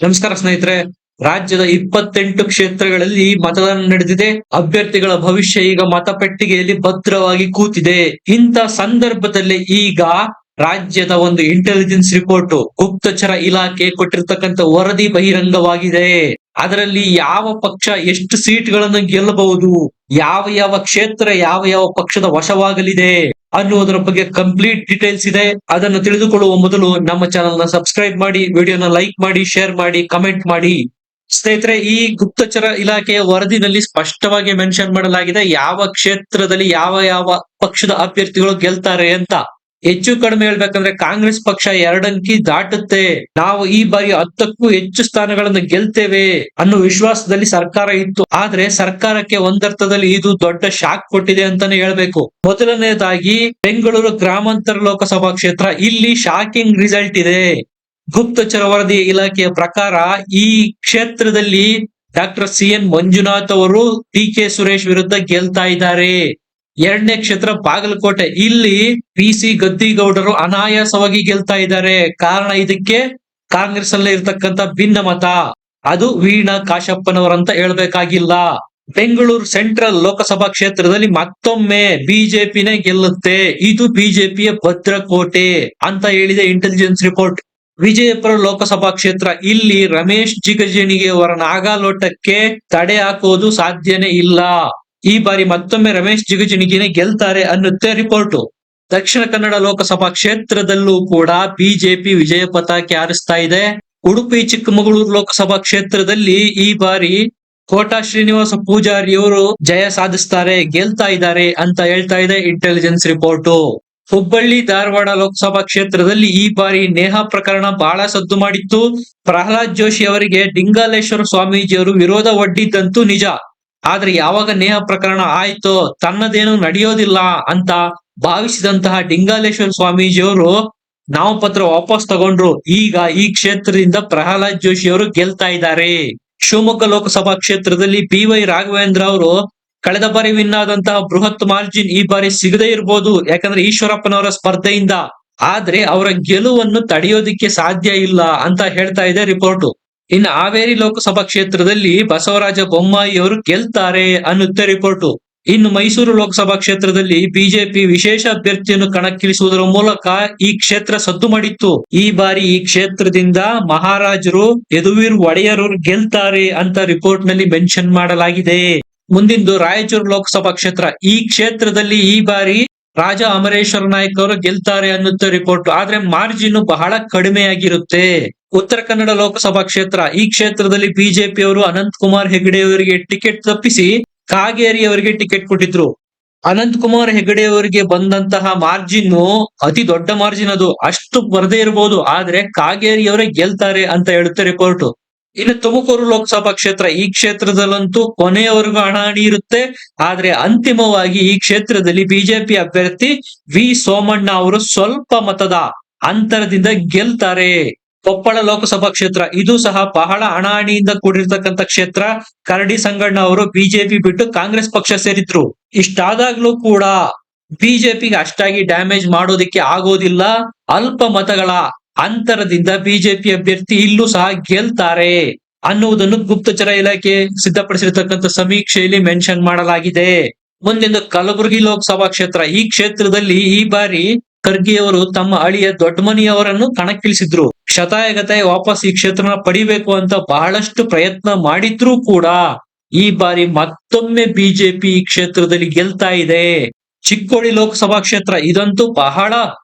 ನಮಸ್ಕಾರ ಸ್ನೇಹಿತರೆ. ರಾಜ್ಯದ 28 ಕ್ಷೇತ್ರಗಳಲ್ಲಿ ಮತದಾನ ನಡೆದಿದೆ. ಅಭ್ಯರ್ಥಿಗಳ ಭವಿಷ್ಯ ಈಗ ಮತಪೆಟ್ಟಿಗೆಯಲ್ಲಿ ಭದ್ರವಾಗಿ ಕೂತಿದೆ. ಇಂಥ ಸಂದರ್ಭದಲ್ಲಿ ಈಗ ರಾಜ್ಯದ ಒಂದು ಇಂಟೆಲಿಜೆನ್ಸ್ ರಿಪೋರ್ಟ್ ಗುಪ್ತಚರ ಇಲಾಖೆ ಕೊಟ್ಟಿರ್ತಕ್ಕಂಥ ವರದಿ ಬಹಿರಂಗವಾಗಿದೆ. ಅದರಲ್ಲಿ ಯಾವ ಪಕ್ಷ ಎಷ್ಟು ಸೀಟ್ಗಳನ್ನು ಗೆಲ್ಲಬಹುದು, ಯಾವ ಯಾವ ಕ್ಷೇತ್ರ ಯಾವ ಯಾವ ಪಕ್ಷದ ವಶವಾಗಲಿದೆ ಅನ್ನುವುದರ ಬಗ್ಗೆ ಕಂಪ್ಲೀಟ್ ಡೀಟೇಲ್ಸ್ ಇದೆ. ಅದನ್ನು ತಿಳಿದುಕೊಳ್ಳುವ ಮೊದಲು ನಮ್ಮ ಚಾನೆಲ್ ನ ಸಬ್ಸ್ಕ್ರೈಬ್ ಮಾಡಿ, ವಿಡಿಯೋನ ಲೈಕ್ ಮಾಡಿ, ಶೇರ್ ಮಾಡಿ, ಕಮೆಂಟ್ ಮಾಡಿ. ಸ್ನೇಹಿತರೆ, ಈ ಗುಪ್ತಚರ ಇಲಾಖೆಯ ವರದಿನಲ್ಲಿ ಸ್ಪಷ್ಟವಾಗಿ ಮೆನ್ಷನ್ ಮಾಡಲಾಗಿದೆ ಯಾವ ಕ್ಷೇತ್ರದಲ್ಲಿ ಯಾವ ಯಾವ ಪಕ್ಷದ ಅಭ್ಯರ್ಥಿಗಳು ಗೆಲ್ತಾರೆ ಅಂತ. ಹೆಚ್ಚು ಕಡಿಮೆ ಹೇಳ್ಬೇಕಂದ್ರೆ ಕಾಂಗ್ರೆಸ್ ಪಕ್ಷ 2 ಅಂಕಿ ದಾಟುತ್ತೆ, ನಾವು ಈ ಬಾರಿ 10ಕ್ಕೂ ಹೆಚ್ಚು ಸ್ಥಾನಗಳನ್ನು ಗೆಲ್ತೇವೆ ಅನ್ನೋ ವಿಶ್ವಾಸದಲ್ಲಿ ಸರ್ಕಾರ ಇತ್ತು. ಆದ್ರೆ ಸರ್ಕಾರಕ್ಕೆ ಒಂದರ್ಥದಲ್ಲಿ ಇದು ದೊಡ್ಡ ಶಾಕ್ ಕೊಟ್ಟಿದೆ ಅಂತಾನೆ ಹೇಳ್ಬೇಕು. ಮೊದಲನೇದಾಗಿ ಬೆಂಗಳೂರು ಗ್ರಾಮಾಂತರ ಲೋಕಸಭಾ ಕ್ಷೇತ್ರ, ಇಲ್ಲಿ ಶಾಕಿಂಗ್ ರಿಸಲ್ಟ್ ಇದೆ. ಗುಪ್ತಚರ ವರದಿ ಇಲಾಖೆಯ ಪ್ರಕಾರ ಈ ಕ್ಷೇತ್ರದಲ್ಲಿ ಡಾಕ್ಟರ್ CN ಮಂಜುನಾಥ್ ಅವರು DK ಸುರೇಶ್ ವಿರುದ್ಧ ಗೆಲ್ತಾ ಇದ್ದಾರೆ. ಎರಡನೇ ಕ್ಷೇತ್ರ ಬಾಗಲಕೋಟೆ, ಇಲ್ಲಿ PC ಗದ್ದಿಗೌಡರು ಅನಾಯಾಸವಾಗಿ ಗೆಲ್ತಾ ಇದ್ದಾರೆ. ಕಾರಣ ಇದಕ್ಕೆ ಕಾಂಗ್ರೆಸ್ ಅಲ್ಲೇ ಇರ್ತಕ್ಕಂಥ ಭಿನ್ನ ಮತ, ಅದು ವೀಣಾ ಕಾಶಪ್ಪನವರಂತ ಹೇಳ್ಬೇಕಾಗಿಲ್ಲ. ಬೆಂಗಳೂರು ಸೆಂಟ್ರಲ್ ಲೋಕಸಭಾ ಕ್ಷೇತ್ರದಲ್ಲಿ ಮತ್ತೊಮ್ಮೆ ಬಿಜೆಪಿನೇ ಗೆಲ್ಲುತ್ತೆ, ಇದು ಬಿಜೆಪಿಯ ಭದ್ರಕೋಟೆ ಅಂತ ಹೇಳಿದೆ ಇಂಟೆಲಿಜೆನ್ಸ್ ರಿಪೋರ್ಟ್. ವಿಜಯಪುರ ಲೋಕಸಭಾ ಕ್ಷೇತ್ರ, ಇಲ್ಲಿ ರಮೇಶ್ ಜಿಗಜಿಣಗಿ ಅವರ ನಾಗಾಲೋಟಕ್ಕೆ ತಡೆ ಹಾಕುವುದು ಸಾಧ್ಯನೇ ಇಲ್ಲ. ಈ ಬಾರಿ ಮತ್ತೊಮ್ಮೆ ರಮೇಶ್ ಜಿಗಜಿಣಗಿನೇ ಗೆಲ್ತಾರೆ ಅನ್ನುತ್ತೆ ರಿಪೋರ್ಟ್. ದಕ್ಷಿಣ ಕನ್ನಡ ಲೋಕಸಭಾ ಕ್ಷೇತ್ರದಲ್ಲೂ ಕೂಡ ಬಿಜೆಪಿ ವಿಜಯ ಪತಾಕೆ ಹಾರಿಸ್ತಾ ಇದೆ. ಉಡುಪಿ ಚಿಕ್ಕಮಗಳೂರು ಲೋಕಸಭಾ ಕ್ಷೇತ್ರದಲ್ಲಿ ಈ ಬಾರಿ ಕೋಟಾ ಶ್ರೀನಿವಾಸ ಪೂಜಾರಿಯವರು ಜಯ ಸಾಧಿಸ್ತಾರೆ, ಗೆಲ್ತಾ ಇದ್ದಾರೆ ಅಂತ ಹೇಳ್ತಾ ಇದೆ ಇಂಟೆಲಿಜೆನ್ಸ್ ರಿಪೋರ್ಟ್. ಹುಬ್ಬಳ್ಳಿ ಧಾರವಾಡ ಲೋಕಸಭಾ ಕ್ಷೇತ್ರದಲ್ಲಿ ಈ ಬಾರಿ ನೇಹಾ ಪ್ರಕರಣ ಬಹಳ ಸದ್ದು ಮಾಡಿತ್ತು. ಪ್ರಹ್ಲಾದ್ ಜೋಶಿ ಅವರಿಗೆ ಡಿಂಗಾಲೇಶ್ವರ ಸ್ವಾಮೀಜಿಯವರು ವಿರೋಧ ಒಡ್ಡಿದ್ದಂತೂ ನಿಜ. ಆದ್ರೆ ಯಾವಾಗ ನೇಹಾ ಪ್ರಕರಣ ಆಯ್ತೋ ತನ್ನದೇನು ನಡೆಯೋದಿಲ್ಲ ಅಂತ ಭಾವಿಸಿದಂತಹ ಡಿಂಗಾಲೇಶ್ವರ ಸ್ವಾಮೀಜಿಯವರು ನಾಮಪತ್ರ ವಾಪಸ್ ತಗೊಂಡ್ರು. ಈಗ ಈ ಕ್ಷೇತ್ರದಿಂದ ಪ್ರಹ್ಲಾದ್ ಜೋಶಿ ಅವರು ಗೆಲ್ತಾ ಇದ್ದಾರೆ. ಶಿವಮೊಗ್ಗ ಲೋಕಸಭಾ ಕ್ಷೇತ್ರದಲ್ಲಿ BY ರಾಘವೇಂದ್ರ ಅವರು ಕಳೆದ ಬಾರಿ ವಿನ್ ಆದಂತಹ ಬೃಹತ್ ಮಾರ್ಜಿನ್ ಈ ಬಾರಿ ಸಿಗದೇ ಇರಬಹುದು, ಯಾಕಂದ್ರೆ ಈಶ್ವರಪ್ಪನವರ ಸ್ಪರ್ಧೆಯಿಂದ. ಆದ್ರೆ ಅವರ ಗೆಲುವನ್ನು ತಡೆಯೋದಿಕ್ಕೆ ಸಾಧ್ಯ ಇಲ್ಲ ಅಂತ ಹೇಳ್ತಾ ಇದೆ ರಿಪೋರ್ಟ್. ಇನ್ನು ಹಾವೇರಿ ಲೋಕಸಭಾ ಕ್ಷೇತ್ರದಲ್ಲಿ ಬಸವರಾಜ ಬೊಮ್ಮಾಯಿ ಅವರು ಗೆಲ್ತಾರೆ ಅನ್ನುತ್ತೆ ರಿಪೋರ್ಟ್. ಇನ್ನು ಮೈಸೂರು ಲೋಕಸಭಾ ಕ್ಷೇತ್ರದಲ್ಲಿ ಬಿಜೆಪಿ ವಿಶೇಷ ಅಭ್ಯರ್ಥಿಯನ್ನು ಕಣಕ್ಕಿಳಿಸುವುದರ ಮೂಲಕ ಈ ಕ್ಷೇತ್ರ ಸದ್ದು ಮಾಡಿತ್ತು. ಈ ಬಾರಿ ಈ ಕ್ಷೇತ್ರದಿಂದ ಮಹಾರಾಜರು ಯದುವೀರ್ ಒಡೆಯರ್ ಗೆಲ್ತಾರೆ ಅಂತ ರಿಪೋರ್ಟ್ ನಲ್ಲಿ ಮೆನ್ಷನ್ ಮಾಡಲಾಗಿದೆ. ಮುಂದಿಂದು ರಾಯಚೂರು ಲೋಕಸಭಾ ಕ್ಷೇತ್ರ, ಈ ಕ್ಷೇತ್ರದಲ್ಲಿ ಈ ಬಾರಿ ರಾಜ ಅಮರೇಶ್ವರ ನಾಯಕ್ ಅವರು ಗೆಲ್ತಾರೆ ಅನ್ನುತ್ತೆ ರಿಪೋರ್ಟ್. ಆದ್ರೆ ಮಾರ್ಜಿನ್ ಬಹಳ ಕಡಿಮೆಯಾಗಿರುತ್ತೆ. ಉತ್ತರ ಕನ್ನಡ ಲೋಕಸಭಾ ಕ್ಷೇತ್ರ, ಈ ಕ್ಷೇತ್ರದಲ್ಲಿ ಬಿಜೆಪಿ ಅವರು ಅನಂತ್ ಕುಮಾರ್ ಹೆಗಡೆ ಅವರಿಗೆ ಟಿಕೆಟ್ ತಪ್ಪಿಸಿ ಕಾಗೇರಿ ಅವರಿಗೆ ಟಿಕೆಟ್ ಕೊಟ್ಟಿದ್ರು. ಅನಂತ್ ಕುಮಾರ್ ಹೆಗಡೆ ಅವರಿಗೆ ಬಂದಂತಹ ಮಾರ್ಜಿನ್ ಅತಿ ದೊಡ್ಡ ಮಾರ್ಜಿನ್, ಅದು ಅಷ್ಟು ಬರದೇ ಇರಬಹುದು, ಆದ್ರೆ ಕಾಗೇರಿ ಅವರೇ ಗೆಲ್ತಾರೆ ಅಂತ ಹೇಳುತ್ತೆ ರಿಪೋರ್ಟ್. ಇನ್ನು ತುಮಕೂರು ಲೋಕಸಭಾ ಕ್ಷೇತ್ರ, ಈ ಕ್ಷೇತ್ರದಲ್ಲಂತೂ ಕೊನೆಯವರೆಗೂ ಹಣಾಹಣಿ ಇರುತ್ತೆ. ಆದ್ರೆ ಅಂತಿಮವಾಗಿ ಈ ಕ್ಷೇತ್ರದಲ್ಲಿ ಬಿಜೆಪಿ ಅಭ್ಯರ್ಥಿ ವಿ ಸೋಮಣ್ಣ ಅವರು ಸ್ವಲ್ಪ ಮತದ ಅಂತರದಿಂದ ಗೆಲ್ತಾರೆ. ಕೊಪ್ಪಳ ಲೋಕಸಭಾ ಕ್ಷೇತ್ರ, ಇದು ಸಹ ಬಹಳ ಹಣಾಹಣಿಯಿಂದ ಕೂಡಿರ್ತಕ್ಕಂಥ ಕ್ಷೇತ್ರ. ಕರಡಿ ಸಂಗಣ್ಣ ಅವರು ಬಿಜೆಪಿ ಬಿಟ್ಟು ಕಾಂಗ್ರೆಸ್ ಪಕ್ಷ ಸೇರಿದ್ರು. ಇಷ್ಟಾದಾಗ್ಲೂ ಕೂಡ ಬಿಜೆಪಿಗೆ ಅಷ್ಟಾಗಿ ಡ್ಯಾಮೇಜ್ ಮಾಡೋದಿಕ್ಕೆ ಆಗೋದಿಲ್ಲ. ಅಲ್ಪ ಮತಗಳ ಅಂತರದಿಂದ ಬಿಜೆಪಿ ಅಭ್ಯರ್ಥಿ ಇಲ್ಲೂ ಸಹ ಗೆಲ್ತಾರೆ ಅನ್ನುವುದನ್ನು ಗುಪ್ತಚರ ಇಲಾಖೆ ಸಿದ್ಧಪಡಿಸಿರ್ತಕ್ಕಂಥ ಸಮೀಕ್ಷೆಯಲ್ಲಿ ಮೆನ್ಷನ್ ಮಾಡಲಾಗಿದೆ. ಮುಂದಿನ ಕಲಬುರಗಿ ಲೋಕಸಭಾ ಕ್ಷೇತ್ರ, ಈ ಕ್ಷೇತ್ರದಲ್ಲಿ ಈ ಬಾರಿ ಖರ್ಗೆ ಅವರು ತಮ್ಮ ಅಳಿಯ ದೊಡ್ಡಮನಿ ಅವರನ್ನು ಕಣಕ್ಕಿಳಿಸಿದ್ರು. ಶತಾಯಗತಾಯ ವಾಪಸ್ ಈ ಕ್ಷೇತ್ರನ ಪಡಿಬೇಕು ಅಂತ ಬಹಳಷ್ಟು ಪ್ರಯತ್ನ ಮಾಡಿದ್ರೂ ಕೂಡ ಈ ಬಾರಿ ಮತ್ತೊಮ್ಮೆ ಬಿಜೆಪಿ ಈ ಕ್ಷೇತ್ರದಲ್ಲಿ ಗೆಲ್ತಾ ಇದೆ. ಚಿಕ್ಕೋಡಿ ಲೋಕಸಭಾ ಕ್ಷೇತ್ರ, ಇದಂತೂ ಬಹಳ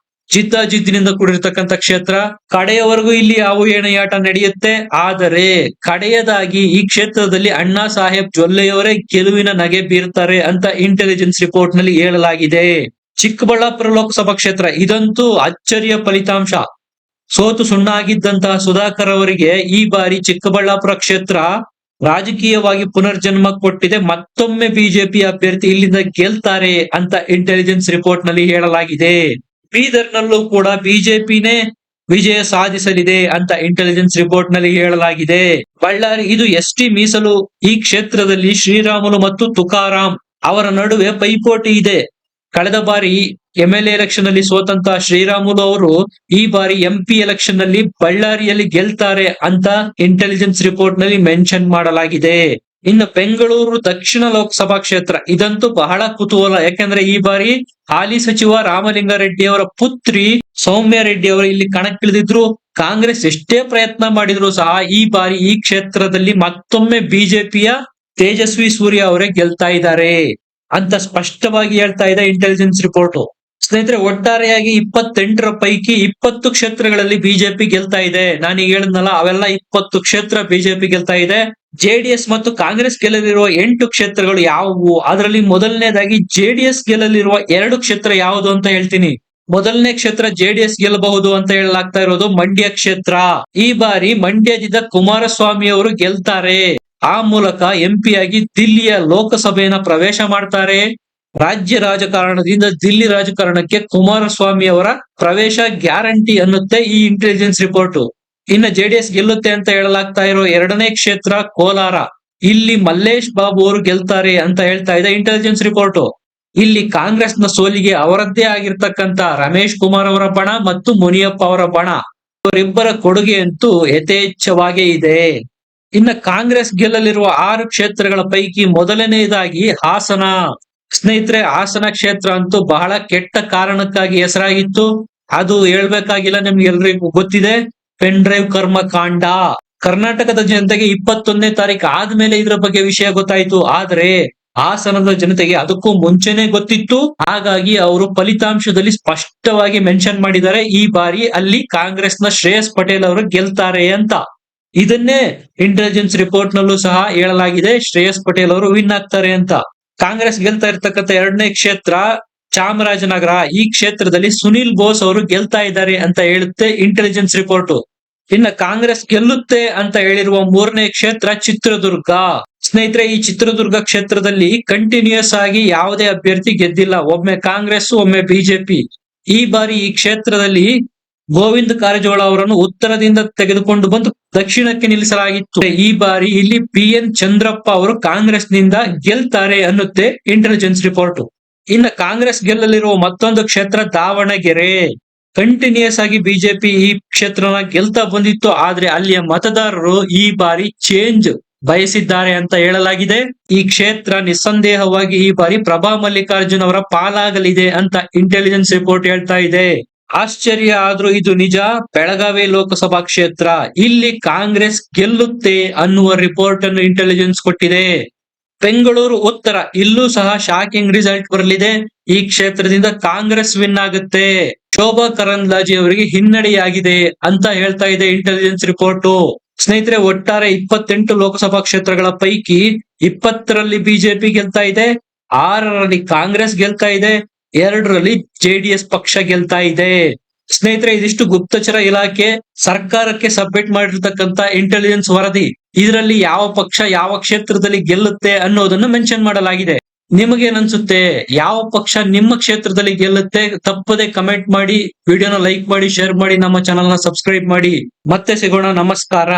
ಜಿದ್ದಾಜಿದ್ದಿನಿಂದ ಕೂಡಿರ್ತಕ್ಕಂಥ ಕ್ಷೇತ್ರ. ಕಡೆಯವರೆಗೂ ಇಲ್ಲಿ ಹಾವು ಏಣೆಯಾಟ ನಡೆಯುತ್ತೆ. ಆದರೆ ಕಡೆಯದಾಗಿ ಈ ಕ್ಷೇತ್ರದಲ್ಲಿ ಅಣ್ಣಾ ಸಾಹೇಬ್ ಜೊಲ್ಲೆಯವರೇ ಗೆಲುವಿನ ನಗೆ ಬೀರ್ತಾರೆ ಅಂತ ಇಂಟೆಲಿಜೆನ್ಸ್ ರಿಪೋರ್ಟ್ ನಲ್ಲಿ ಹೇಳಲಾಗಿದೆ. ಚಿಕ್ಕಬಳ್ಳಾಪುರ ಲೋಕಸಭಾ ಕ್ಷೇತ್ರ, ಇದಂತೂ ಅಚ್ಚರಿಯ ಫಲಿತಾಂಶ. ಸೋತು ಸುಣ್ಣಾಗಿದ್ದಂತಹ ಸುಧಾಕರ್ ಅವರಿಗೆ ಈ ಬಾರಿ ಚಿಕ್ಕಬಳ್ಳಾಪುರ ಕ್ಷೇತ್ರ ರಾಜಕೀಯವಾಗಿ ಪುನರ್ಜನ್ಮ ಕೊಟ್ಟಿದೆ. ಮತ್ತೊಮ್ಮೆ ಬಿಜೆಪಿ ಅಭ್ಯರ್ಥಿ ಇಲ್ಲಿಂದ ಗೆಲ್ತಾರೆ ಅಂತ ಇಂಟೆಲಿಜೆನ್ಸ್ ರಿಪೋರ್ಟ್ ನಲ್ಲಿ ಹೇಳಲಾಗಿದೆ. ಬೀದರ್ ನಲ್ಲೂ ಕೂಡ ಬಿಜೆಪಿನೇ ವಿಜಯ ಸಾಧಿಸಲಿದೆ ಅಂತ ಇಂಟೆಲಿಜೆನ್ಸ್ ರಿಪೋರ್ಟ್ ನಲ್ಲಿ ಹೇಳಲಾಗಿದೆ. ಬಳ್ಳಾರಿ, ಇದು ST ಮೀಸಲು. ಈ ಕ್ಷೇತ್ರದಲ್ಲಿ ಶ್ರೀರಾಮುಲು ಮತ್ತು ತುಕಾರಾಂ ಅವರ ನಡುವೆ ಪೈಪೋಟಿ ಇದೆ. ಕಳೆದ ಬಾರಿ MLA ಎಲೆಕ್ಷನ್ ಅಲ್ಲಿ ಸೋತಂತ ಶ್ರೀರಾಮುಲು ಅವರು ಈ ಬಾರಿ MP ಎಲೆಕ್ಷನ್ ನಲ್ಲಿ ಬಳ್ಳಾರಿಯಲ್ಲಿ ಗೆಲ್ತಾರೆ ಅಂತ ಇಂಟೆಲಿಜೆನ್ಸ್ ರಿಪೋರ್ಟ್ ನಲ್ಲಿ ಮೆನ್ಷನ್ ಮಾಡಲಾಗಿದೆ. ಇನ್ನು ಬೆಂಗಳೂರು ದಕ್ಷಿಣ ಲೋಕಸಭಾ ಕ್ಷೇತ್ರ ಇದಂತೂ ಬಹಳ ಕುತೂಹಲ. ಯಾಕಂದ್ರೆ ಈ ಬಾರಿ ಹಾಲಿ ಸಚಿವ ರಾಮಲಿಂಗಾರೆಡ್ಡಿ ಅವರ ಪುತ್ರಿ ಸೌಮ್ಯ ರೆಡ್ಡಿ ಅವರು ಇಲ್ಲಿ ಕಣಕ್ಕಿಳಿದಿದ್ರು. ಕಾಂಗ್ರೆಸ್ ಎಷ್ಟೇ ಪ್ರಯತ್ನ ಮಾಡಿದ್ರು ಸಹ ಈ ಬಾರಿ ಈ ಕ್ಷೇತ್ರದಲ್ಲಿ ಮತ್ತೊಮ್ಮೆ ಬಿಜೆಪಿಯ ತೇಜಸ್ವಿ ಸೂರ್ಯ ಅವರೇ ಗೆಲ್ತಾ ಇದ್ದಾರೆ ಅಂತ ಸ್ಪಷ್ಟವಾಗಿ ಹೇಳ್ತಾ ಇದೆ ಇಂಟೆಲಿಜೆನ್ಸ್ ರಿಪೋರ್ಟ್. ಸ್ನೇಹಿತರೆ, ಒಟ್ಟಾರೆಯಾಗಿ 28ರ ಪೈಕಿ 20 ಕ್ಷೇತ್ರಗಳಲ್ಲಿ ಬಿಜೆಪಿ ಗೆಲ್ತಾ ಇದೆ. ನಾನೀಗ ಹೇಳಿದ್ನಲ್ಲ ಅವೆಲ್ಲ 20 ಕ್ಷೇತ್ರ ಬಿಜೆಪಿ ಗೆಲ್ತಾ ಇದೆ. ಜೆಡಿಎಸ್ ಮತ್ತು ಕಾಂಗ್ರೆಸ್ ಗೆಲ್ಲಲಿರುವ 8 ಕ್ಷೇತ್ರಗಳು ಯಾವುವು? ಅದರಲ್ಲಿ ಮೊದಲನೇದಾಗಿ ಜೆಡಿಎಸ್ ಗೆಲ್ಲಲಿರುವ 2 ಕ್ಷೇತ್ರ ಯಾವುದು ಅಂತ ಹೇಳ್ತೀನಿ. ಮೊದಲನೇ ಕ್ಷೇತ್ರ ಜೆಡಿಎಸ್ ಗೆಲ್ಲಬಹುದು ಅಂತ ಹೇಳಲಾಗ್ತಾ ಇರೋದು ಮಂಡ್ಯ ಕ್ಷೇತ್ರ. ಈ ಬಾರಿ ಮಂಡ್ಯದಿಂದ ಕುಮಾರಸ್ವಾಮಿ ಅವರು ಗೆಲ್ತಾರೆ. ಆ ಮೂಲಕ MP ಆಗಿ ದಿಲ್ಲಿಯ ಲೋಕಸಭೆಯನ್ನ ಪ್ರವೇಶ ಮಾಡ್ತಾರೆ. ರಾಜ್ಯ ರಾಜಕಾರಣದಿಂದ ದಿಲ್ಲಿ ರಾಜಕಾರಣಕ್ಕೆ ಕುಮಾರಸ್ವಾಮಿ ಅವರ ಪ್ರವೇಶ ಗ್ಯಾರಂಟಿ ಅನ್ನುತ್ತೆ ಈ ಇಂಟೆಲಿಜೆನ್ಸ್ ರಿಪೋರ್ಟ್. ಇನ್ನು ಜೆಡಿಎಸ್ ಗೆಲ್ಲುತ್ತೆ ಅಂತ ಹೇಳಲಾಗ್ತಾ ಇರೋ 2ನೇ ಕ್ಷೇತ್ರ ಕೋಲಾರ. ಇಲ್ಲಿ ಮಲ್ಲೇಶ್ ಬಾಬು ಅವರು ಗೆಲ್ತಾರೆ ಅಂತ ಹೇಳ್ತಾ ಇದೆ ಇಂಟೆಲಿಜೆನ್ಸ್ ರಿಪೋರ್ಟ್. ಇಲ್ಲಿ ಕಾಂಗ್ರೆಸ್ನ ಸೋಲಿಗೆ ಅವರದ್ದೇ ಆಗಿರ್ತಕ್ಕಂತ ರಮೇಶ್ ಕುಮಾರ್ ಅವರ ಬಣ ಮತ್ತು ಮುನಿಯಪ್ಪ ಅವರ ಬಣ, ಇವರಿಬ್ಬರ ಕೊಡುಗೆ ಅಂತೂ ಯಥೇಚ್ಛವಾಗೇ ಇದೆ. ಇನ್ನು ಕಾಂಗ್ರೆಸ್ ಗೆಲ್ಲಲಿರುವ 6 ಕ್ಷೇತ್ರಗಳ ಪೈಕಿ ಮೊದಲನೆಯದಾಗಿ ಹಾಸನ. ಸ್ನೇಹಿತರೆ, ಹಾಸನ ಕ್ಷೇತ್ರ ಅಂತೂ ಬಹಳ ಕೆಟ್ಟ ಕಾರಣಕ್ಕಾಗಿ ಹೆಸರಾಗಿತ್ತು. ಅದು ಹೇಳ್ಬೇಕಾಗಿಲ್ಲ, ನಿಮ್ಗೆ ಎಲ್ರಿಗೂ ಗೊತ್ತಿದೆ. ಪೆನ್ ಡ್ರೈವ್ ಕರ್ಮಕಾಂಡ. ಕರ್ನಾಟಕದ ಜನತೆಗೆ 21ನೇ ತಾರೀಕು ಆದ್ಮೇಲೆ ಇದ್ರ ಬಗ್ಗೆ ವಿಷಯ ಗೊತ್ತಾಯ್ತು. ಆದ್ರೆ ಹಾಸನದ ಜನತೆಗೆ ಅದಕ್ಕೂ ಮುಂಚೆನೆ ಗೊತ್ತಿತ್ತು. ಹಾಗಾಗಿ ಅವರು ಫಲಿತಾಂಶದಲ್ಲಿ ಸ್ಪಷ್ಟವಾಗಿ ಮೆನ್ಷನ್ ಮಾಡಿದ್ದಾರೆ, ಈ ಬಾರಿ ಅಲ್ಲಿ ಕಾಂಗ್ರೆಸ್ನ ಶ್ರೇಯಸ್ ಪಟೇಲ್ ಅವರು ಗೆಲ್ತಾರೆ ಅಂತ. ಇದನ್ನೇ ಇಂಟೆಲಿಜೆನ್ಸ್ ರಿಪೋರ್ಟ್ ನಲ್ಲೂ ಸಹ ಹೇಳಲಾಗಿದೆ, ಶ್ರೇಯಸ್ ಪಟೇಲ್ ಅವರು ವಿನ್ ಆಗ್ತಾರೆ ಅಂತ. ಕಾಂಗ್ರೆಸ್ ಗೆಲ್ತಾ ಇರ್ತಕ್ಕಂಥ 2ನೇ ಕ್ಷೇತ್ರ ಚಾಮರಾಜನಗರ. ಈ ಕ್ಷೇತ್ರದಲ್ಲಿ ಸುನಿಲ್ ಬೋಸ್ ಅವರು ಗೆಲ್ತಾ ಇದ್ದಾರೆ ಅಂತ ಹೇಳುತ್ತೆ ಇಂಟೆಲಿಜೆನ್ಸ್ ರಿಪೋರ್ಟ್. ಇನ್ನು ಕಾಂಗ್ರೆಸ್ ಗೆಲ್ಲುತ್ತೆ ಅಂತ ಹೇಳಿರುವ 3ನೇ ಕ್ಷೇತ್ರ ಚಿತ್ರದುರ್ಗ. ಸ್ನೇಹಿತರೆ, ಈ ಚಿತ್ರದುರ್ಗ ಕ್ಷೇತ್ರದಲ್ಲಿ ಕಂಟಿನ್ಯೂಸ್ ಆಗಿ ಯಾವುದೇ ಅಭ್ಯರ್ಥಿ ಗೆದ್ದಿಲ್ಲ. ಒಮ್ಮೆ ಕಾಂಗ್ರೆಸ್, ಒಮ್ಮೆ ಬಿಜೆಪಿ. ಈ ಬಾರಿ ಈ ಕ್ಷೇತ್ರದಲ್ಲಿ ಗೋವಿಂದ ಕಾರಜೋಳ ಅವರನ್ನು ಉತ್ತರದಿಂದ ತೆಗೆದುಕೊಂಡು ಬಂದು ದಕ್ಷಿಣಕ್ಕೆ ನಿಲ್ಲಿಸಲಾಗಿತ್ತು. ಈ ಬಾರಿ ಇಲ್ಲಿ PN ಚಂದ್ರಪ್ಪ ಅವರು ಕಾಂಗ್ರೆಸ್ ನಿಂದ ಗೆಲ್ತಾರೆ ಅನ್ನುತ್ತೆ ಇಂಟೆಲಿಜೆನ್ಸ್ ರಿಪೋರ್ಟ್. ಇನ್ನು ಕಾಂಗ್ರೆಸ್ ಗೆಲ್ಲಲಿರುವ ಮತ್ತೊಂದು ಕ್ಷೇತ್ರ ದಾವಣಗೆರೆ. ಕಂಟಿನ್ಯೂಸ್ ಆಗಿ ಬಿಜೆಪಿ ಈ ಕ್ಷೇತ್ರನ ಗೆಲ್ತಾ ಬಂದಿತ್ತು. ಆದ್ರೆ ಅಲ್ಲಿಯ ಮತದಾರರು ಈ ಬಾರಿ ಚೇಂಜ್ ಬಯಸಿದ್ದಾರೆ ಅಂತ ಹೇಳಲಾಗಿದೆ. ಈ ಕ್ಷೇತ್ರ ನಿಸ್ಸಂದೇಹವಾಗಿ ಈ ಬಾರಿ ಪ್ರಭಾ ಮಲ್ಲಿಕಾರ್ಜುನ್ ಅವರ ಪಾಲಾಗಲಿದೆ ಅಂತ ಇಂಟೆಲಿಜೆನ್ಸ್ ರಿಪೋರ್ಟ್ ಹೇಳ್ತಾ ಇದೆ. ಆಶ್ಚರ್ಯ ಆದ್ರೂ ಇದು ನಿಜ. ಬೆಳಗಾವಿ ಲೋಕಸಭಾ ಕ್ಷೇತ್ರ, ಇಲ್ಲಿ ಕಾಂಗ್ರೆಸ್ ಗೆಲ್ಲುತ್ತೆ ಅನ್ನುವ ರಿಪೋರ್ಟ್ ಅನ್ನು ಇಂಟೆಲಿಜೆನ್ಸ್ ಕೊಟ್ಟಿದೆ. ಬೆಂಗಳೂರು ಉತ್ತರ, ಇಲ್ಲೂ ಸಹ ಶಾಕಿಂಗ್ ರಿಸಲ್ಟ್ ಬರಲಿದೆ. ಈ ಕ್ಷೇತ್ರದಿಂದ ಕಾಂಗ್ರೆಸ್ ವಿನ್ ಆಗುತ್ತೆ. ಶೋಭಾ ಕರಂದ್ಲಾಜೆ ಅವರಿಗೆ ಹಿನ್ನಡೆಯಾಗಿದೆ ಅಂತ ಹೇಳ್ತಾ ಇದೆ ಇಂಟೆಲಿಜೆನ್ಸ್ ರಿಪೋರ್ಟ್. ಸ್ನೇಹಿತರೆ, ಒಟ್ಟಾರೆ 28 ಲೋಕಸಭಾ ಕ್ಷೇತ್ರಗಳ ಪೈಕಿ 20ರಲ್ಲಿ ಬಿಜೆಪಿ ಗೆಲ್ತಾ ಇದೆ, 6ರಲ್ಲಿ ಕಾಂಗ್ರೆಸ್ ಗೆಲ್ತಾ ಇದೆ, 2ರಲ್ಲಿ ಜೆಡಿಎಸ್ ಪಕ್ಷ ಗೆಲ್ತಾ ಇದೆ. ಸ್ನೇಹಿತರೆ, ಇದಿಷ್ಟು ಗುಪ್ತಚರ ಇಲಾಖೆ ಸರ್ಕಾರಕ್ಕೆ ಸಬ್ಮಿಟ್ ಮಾಡಿರ್ತಕ್ಕಂತ ಇಂಟೆಲಿಜೆನ್ಸ್ ವರದಿ. ಇದರಲ್ಲಿ ಯಾವ ಪಕ್ಷ ಯಾವ ಕ್ಷೇತ್ರದಲ್ಲಿ ಗೆಲ್ಲುತ್ತೆ ಅನ್ನೋದನ್ನು ಮೆನ್ಷನ್ ಮಾಡಲಾಗಿದೆ. ನಿಮಗೇನನ್ಸುತ್ತೆ? ಯಾವ ಪಕ್ಷ ನಿಮ್ಮ ಕ್ಷೇತ್ರದಲ್ಲಿ ಗೆಲ್ಲುತ್ತೆ? ತಪ್ಪದೆ ಕಮೆಂಟ್ ಮಾಡಿ, ವಿಡಿಯೋನ ಲೈಕ್ ಮಾಡಿ, ಶೇರ್ ಮಾಡಿ, ನಮ್ಮ ಚಾನೆಲ್ ನ ಸಬ್ಸ್ಕ್ರೈಬ್ ಮಾಡಿ. ಮತ್ತೆ ಸಿಗೋಣ. ನಮಸ್ಕಾರ.